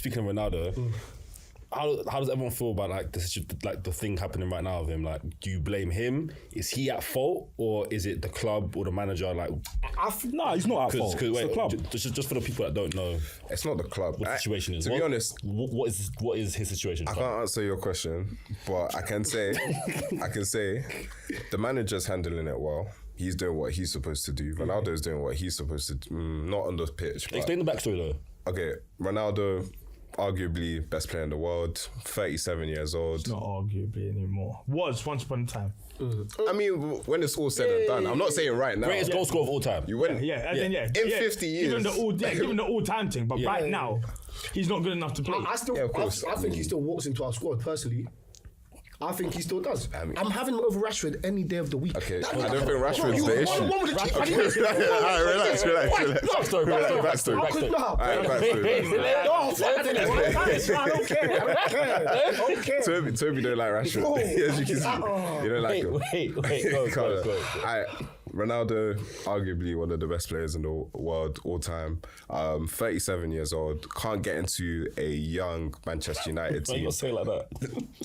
speaking of Ronaldo, how does everyone feel about like the thing happening right now of him? Like, do you blame him? Is he at fault, or is it the club or the manager? Like, no, he's not at fault. It's the club. Just for the people that don't know, it's not the club. What the situation is? To be honest, what is his situation? I can't answer your question, but I can say the manager's handling it well. He's doing what he's supposed to do. Ronaldo's doing what he's supposed to do. Not on the pitch. Explain the backstory though. Okay, Ronaldo, arguably best player in the world, 37 years old. It's not arguably anymore. Was once upon a time. I mean, when it's all said and done, I'm not saying right now. Greatest goal scorer of all time. You win. In 50 years. Given the all-time thing, but right now, he's not good enough to play. I think he still walks into our squad, personally. I think he still does. I'm having him over Rashford any day of the week. Okay, I don't think Rashford's the issue. Relax. Backstory. I don't care. Toby don't like Rashford. As you can see, you don't like him. Wait, go. Ronaldo, arguably one of the best players in the world all time. 37 years old, can't get into a young Manchester United team. You gotta say it like that.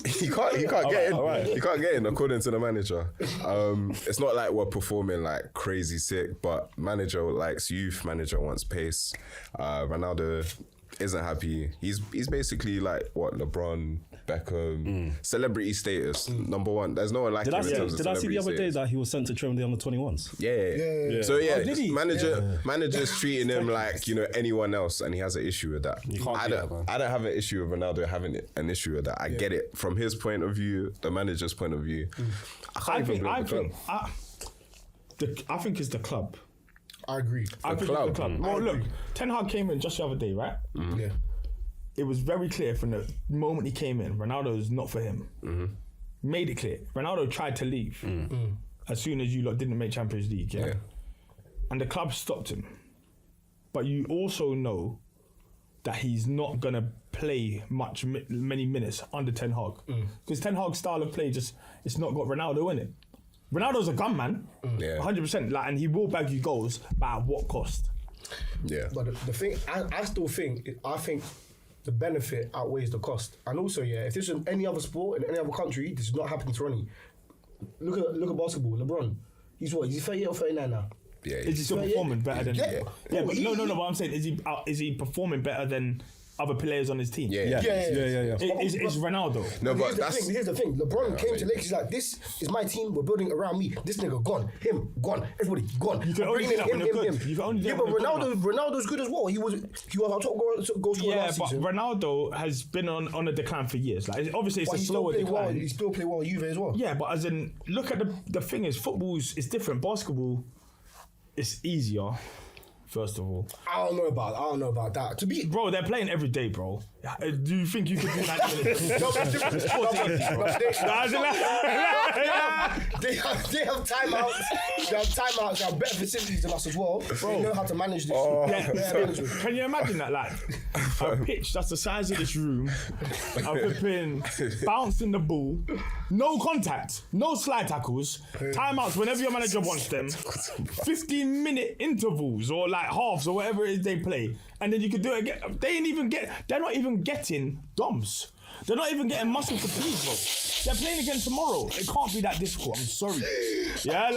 He can't get in. Right. He can't get in according to the manager. It's not like we're performing like crazy sick, but manager likes youth. Manager wants pace. Ronaldo isn't happy. He's basically like what LeBron, Beckham, celebrity status. Number one. There's no one like him in terms of Did I see the other day status. that he was sent to train the under-21s? Yeah. So manager's treating him like anyone else, and he has an issue with that. I don't have an issue with Ronaldo having an issue with that. I get it from his point of view, the manager's point of view. I think it's the club. I agree. I think it's the club. Well, look, Ten Hag came in just the other day, right? Yeah. It was very clear from the moment he came in, Ronaldo is not for him. Made it clear. Ronaldo tried to leave as soon as you lot didn't make Champions League, yeah? And the club stopped him. But you also know that he's not going to play many minutes under Ten Hag. Because Ten Hag's style of play it's not got Ronaldo in it. Ronaldo's a gunman, 100%, and he will bag you goals, but at what cost? Yeah. But the thing, I think the benefit outweighs the cost. And also, if this was in any other sport, in any other country, this is not happening to Ronnie. Look at basketball, LeBron. He's 38 or 39 now. Yeah. Is he still performing better than... But no, what I'm saying, is he performing better than other players on his team? Yeah. It's Ronaldo. No, but here's the thing. LeBron came to Lakers. He's like, this is my team. We're building around me. This nigga gone. Him gone. Everybody gone. You can only do that when they're good. But Ronaldo's good as well. He was our top goal scorer last season. But Ronaldo has been on a decline for years. Like, obviously, it's a slower decline. He still play well at Juve as well. Yeah, but as in, look at the thing is, football is different. Basketball, it's easier. First of all, I don't know about that. Bro, they're playing every day, bro. Do you think you could do 90 minutes? They have timeouts. They have better facilities than us as well. Bro, they know how to manage this. Can you imagine that? Like a pitch that's the size of this room, I've been bouncing the ball, no contact, no slide tackles, timeouts whenever your manager wants them, 15-minute intervals or like halves or whatever it is they play, and then you can do it again. They're not even getting DOMs. They're not even getting muscle fatigue, bro. They're playing again tomorrow. It can't be that difficult. I'm sorry. Yeah,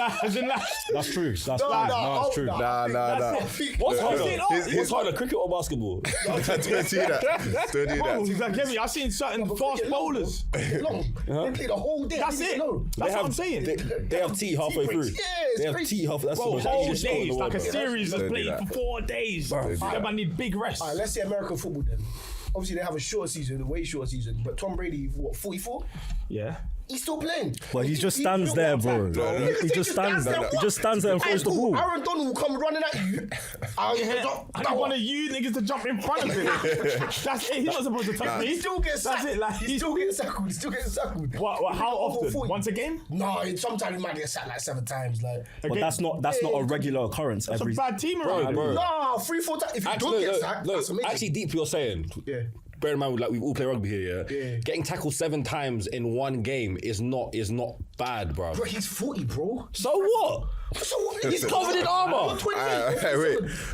that's true. That's true. Nah. What's harder, cricket or basketball? Don't do that. Exactly. I've seen certain fast bowlers. They play the whole day. That's it. That's what I'm saying. They have tea halfway through. They have tea halfway. That's the most whole dangerous sport in days, the world, like a bro. series that's played for 4 days. They might need big rest. All right, let's say American football then. Obviously, they have a short season, a way short season. But Tom Brady, 44? Yeah. He's still playing. Well, he just stands there, bro. He just stands there. He just stands there and throws the ball. Aaron Donald will come running at you. I want you niggas to jump in front of him. That's it. He's not supposed to touch me. He still gets sacked. That's it. Like, he's still getting tackled. What? How often? Once a game? No, sometimes he might get sacked like 7 times. Like, but that's not a regular occurrence. It's a bad team around. Bro. No, 3-4 times. If you don't get sacked, that's amazing. Actually, deep you're saying. Yeah. Bear in mind, like we all play rugby here. Yeah. Getting tackled 7 times in one game is not bad, bro. Bro, he's 40, bro. So what? So what? He's covered in armor. Wait,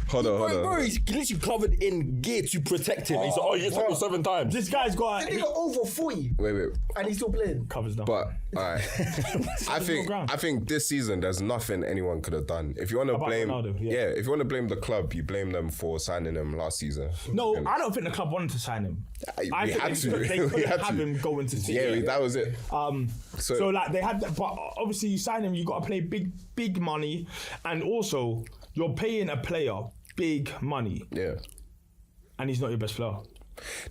hold on. Bro, he's literally covered in gear to protect him. He's like, oh, you get tackled 7 times. This guy's got. He got over 40. Wait. And he's still playing. Covers down. But all right, I think this season there's nothing anyone could have done. If you want to blame, Ronaldo, if you want to blame the club, you blame them for signing him last season. No, I don't think the club wanted to sign him. I think they couldn't have him go into City. Yeah, that was it. So like they had that, but obviously you sign him, you got to play big money, and also you're paying a player big money. Yeah. And he's not your best player.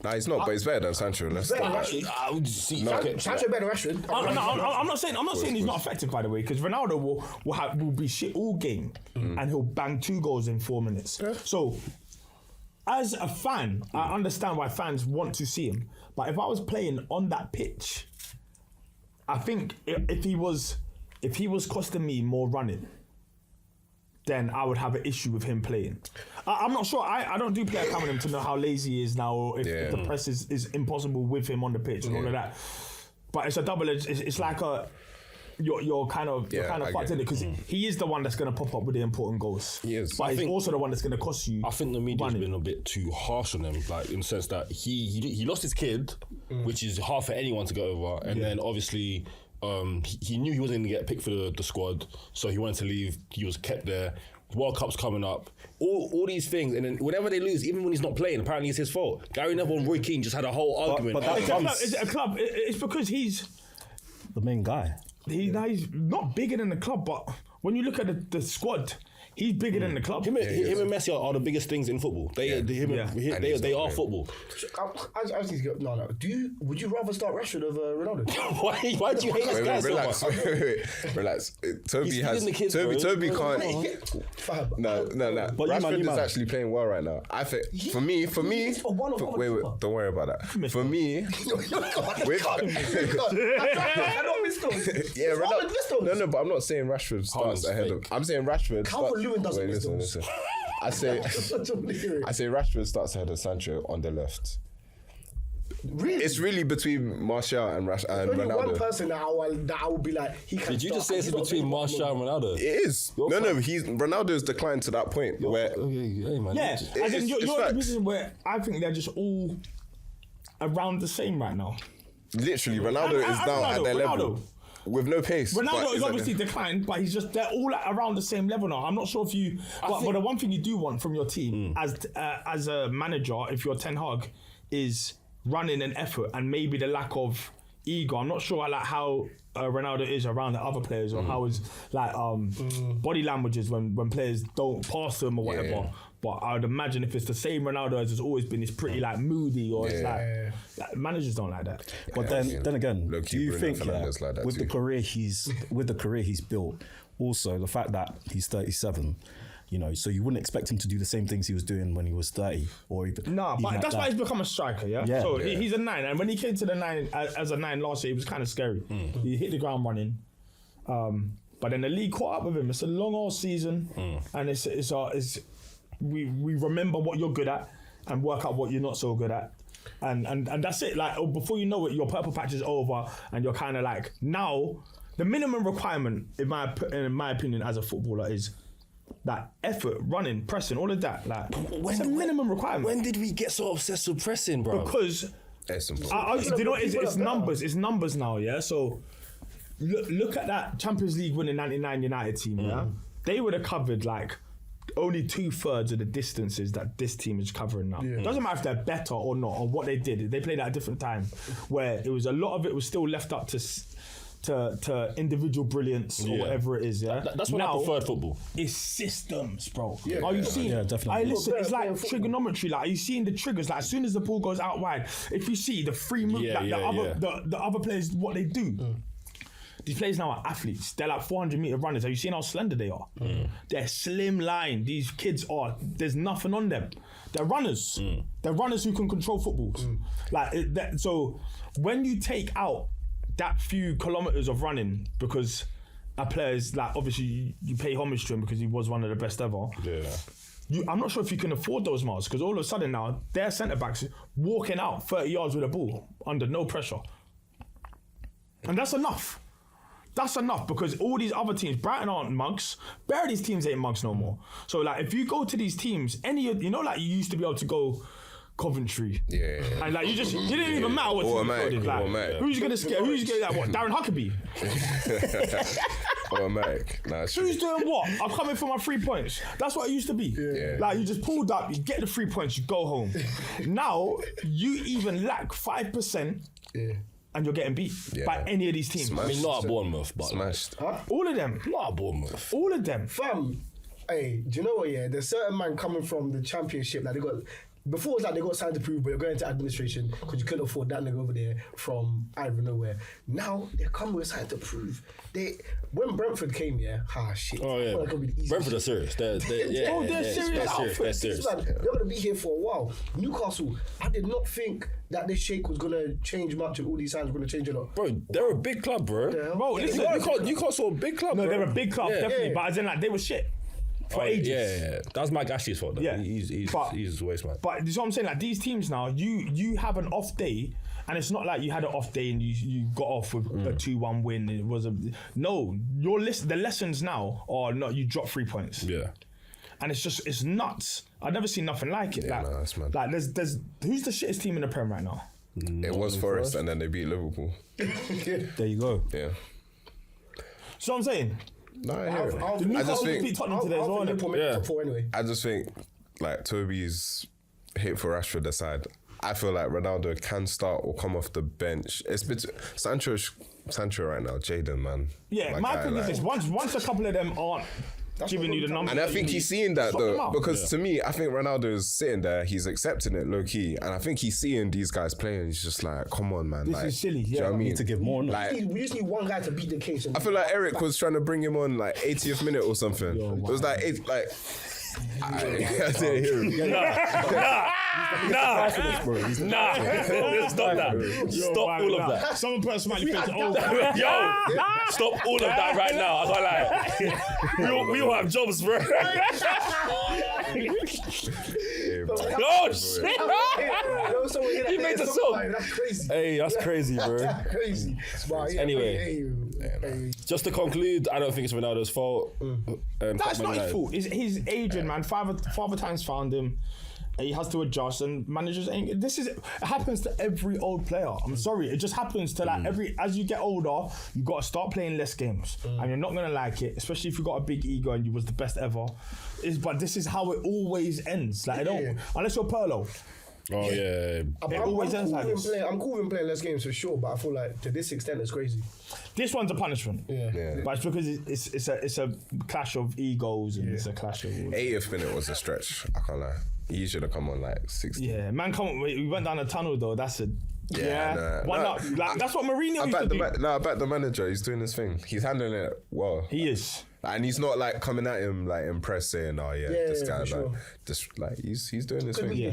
No, he's not, but he's better than Sancho. Let's Better start. than No. Sancho better than Rashford. I'm not saying he's not effective, by the way, because Ronaldo will be shit all game, and he'll bang 2 goals in 4 minutes. Yeah. So, as a fan, I understand why fans want to see him. But if I was playing on that pitch, I think if he was costing me more running, then I would have an issue with him playing. I'm not sure. I don't do player cam with him to know how lazy he is now, or if the press is impossible with him on the pitch and all of that. But it's a double-edged. It's like you're kind of fucked in it, because he is the one that's going to pop up with the important goals. He is. But he's also the one that's going to cost you. I think the media's been a bit too harsh on him, like in the sense that he lost his kid, which is hard for anyone to get over, and then obviously. He knew he wasn't going to get picked for the squad, so he wanted to leave. He was kept there. World Cup's coming up. All these things, and then whenever they lose, even when he's not playing, apparently it's his fault. Gary Neville and Roy Keane just had a whole argument. But Is it a club? It's because he's the main guy. He's not bigger than the club, but when you look at the squad, he's bigger than the club. Him and Messi are the biggest things in football. They are football. I just need to go. No. Would you rather start Rashford over Ronaldo? Why do you hate this guy relax, so much? Relax. Toby He's has. the kids, Toby bro. can't. No. But Rashford you is man. actually playing well right now. I think for me. Wait, don't worry about that. For me, I don't miss those. yeah, Haaland missed those. No, but I'm not saying Rashford starts Haaland's ahead fake. of. I'm saying Rashford. Calvert-Lewin doesn't miss Listen. those. I say I Rashford starts ahead of Sancho on the left. Really? It's really between Martial and only Ronaldo. one person that I will be like, he can Did you start. just say it's He's not between playing Martial and Ronaldo? It is. No, Ronaldo's declined to that point where Hey, man. Yeah, as in, you're in a facts. position where I think they're just all around the same right now. literally Ronaldo is down at their level. With no pace. Ronaldo is obviously declined, but they're all around the same level now. I'm not sure if you... But the one thing you do want from your team as a manager, if you're Ten Hag, is running and effort and maybe the lack of ego. I'm not sure like how Ronaldo is around the other players or how his like body languages when players don't pass them or whatever. Yeah. But I would imagine if it's the same Ronaldo as it's always been, it's pretty like moody or it's like managers don't like that. But then again, do you think like with the career he's built, also the fact that he's 37, you know, so you wouldn't expect him to do the same things he was doing when he was 30 or even. No, but that's why he's become a striker, So he's a 9, and when he came to the 9 as a 9 last year, it was kind of scary. He hit the ground running. But then the league caught up with him. It's a long old season, and we remember what you're good at and work out what you're not so good at. And that's it. Like before you know it, your purple patch is over, and you're kind of like now. The minimum requirement, in my opinion, as a footballer, is that effort, running, pressing, all of that. Like it's a minimum requirement. When did we get so obsessed with pressing, bro? Because you know it's numbers. It's numbers now. Yeah. So look at that Champions League winning '99 United team. Yeah. They would have covered like only 2/3 of the distances that this team is covering now. Yeah. Doesn't matter if they're better or not, or what they did. They played at a different time, where it was a lot of it was still left up to individual brilliance or whatever it is. Yeah, that's when I preferred football. It's systems, bro. Yeah, are you seeing? Yeah, definitely. Listen, it's like trigonometry. Like, are you seeing the triggers? Like, as soon as the ball goes out wide, if you see the free move, the other players, what they do. These players now are athletes. They're like 400-meter runners. Have you seen how slender they are? They're slim line. These kids are. There's nothing on them. They're runners. They're runners who can control footballs. So when you take out that few kilometers of running, because a player is like, obviously you pay homage to him because he was one of the best ever. Yeah. I'm not sure if you can afford those miles, because all of a sudden now their centre backs walking out 30 yards with a ball under no pressure, and that's enough. That's enough because all these other teams, Brighton aren't mugs. Bare these teams ain't mugs no more. So like, if you go to these teams, like you used to be able to go Coventry. Yeah. And like you didn't even matter what team you did. Like, who's gonna scare? Who's gonna like what? Darren Huckabee. Automatic. Nah, Who's doing what? I'm coming for my 3 points. That's what it used to be. Yeah. Like you just pulled up, you get the 3 points, you go home. Now you even lack 5%. Yeah. And you're getting beat by any of these teams. I mean, not at Bournemouth, but Smashed. All of them. not at Bournemouth. All of them. Fam, hey, do you know what? Yeah, there's certain man coming from the Championship that they got. Before it was like they got signed to prove, but you're going to administration because you couldn't afford that nigga over there from out of nowhere. Now they're coming with signed to prove. When Brentford came, shit. Oh yeah, Brentford are serious. They're serious. They're serious. They're gonna be here for a while. Newcastle, I did not think that this shake was gonna change much, and all these signs were gonna change a lot. Bro, they're a big club, bro. Bro, listen, Newcastle a big club. No, bro. they're a big club, definitely. But as in, like, they were shit for ages. Yeah. That's Mike Ashley's fault. Though. Yeah. He's a waste man. But this is what I'm saying. Like these teams now, you have an off day, and it's not like you had an off day and you got off with a 2-1 win. It was the lessons now are not you drop 3 points. Yeah. And it's nuts. I've never seen nothing like it. Yeah, that's mad. Like there's who's the shittest team in the Prem right now? It was Forest, and then they beat Liverpool. There you go. Yeah. So I'm saying. No, I hear it. I just think beat Tottenham today as well. Top 4 anyway. I just think like Toby's hit for Rashford aside, I feel like Ronaldo can start or come off the bench. It's Sancho right now, Jadon, man. Yeah, my thing is this: once a couple of them aren't giving you the number, and I think he's seeing that though, because to me, I think Ronaldo is sitting there, he's accepting it low key, and I think he's seeing these guys playing. He's just like, come on, man, this is silly. Do you know Yeah, what I mean? Need to give more. Like, We just need one guy to beat the case. I feel like Erik was trying to bring him on like 80th minute or something. It was like I didn't hear him. Nah. Stop that. Stop all of that. Someone put a smiley face. Oh, Yo, stop all of that right now. I can't lie. We all have jobs, bro. Oh shit! He made the song. That's crazy. Hey, that's crazy, bro. That's crazy. But, Anyway. Just to conclude, I don't think it's Ronaldo's fault. that's not his fault. It's his agent, man. Father Time's found him. And he has to adjust, and managers ain't. It happens to every old player. I'm sorry, it just happens to like as you get older, you got to start playing less games, and you're not gonna like it, especially if you got a big ego and you was the best ever. But this is how it always ends. Like unless you're Pirlo. Oh yeah. It always ends like this. I'm cool with playing less games for sure, but I feel like to this extent it's crazy. This one's a punishment. Yeah. But it's because it's a clash of egos and it's a clash of. 80th minute was a stretch. I can't lie. He should have come on like 60. Yeah, man, we went down a tunnel though. That's a Nah. up. Like, that's what Mourinho used to do. I bet the manager. He's doing his thing. He's handling it well. He is. And he's not like coming at him like impressed saying, "Oh yeah, this guy for like sure. just like he's doing his thing." Yeah.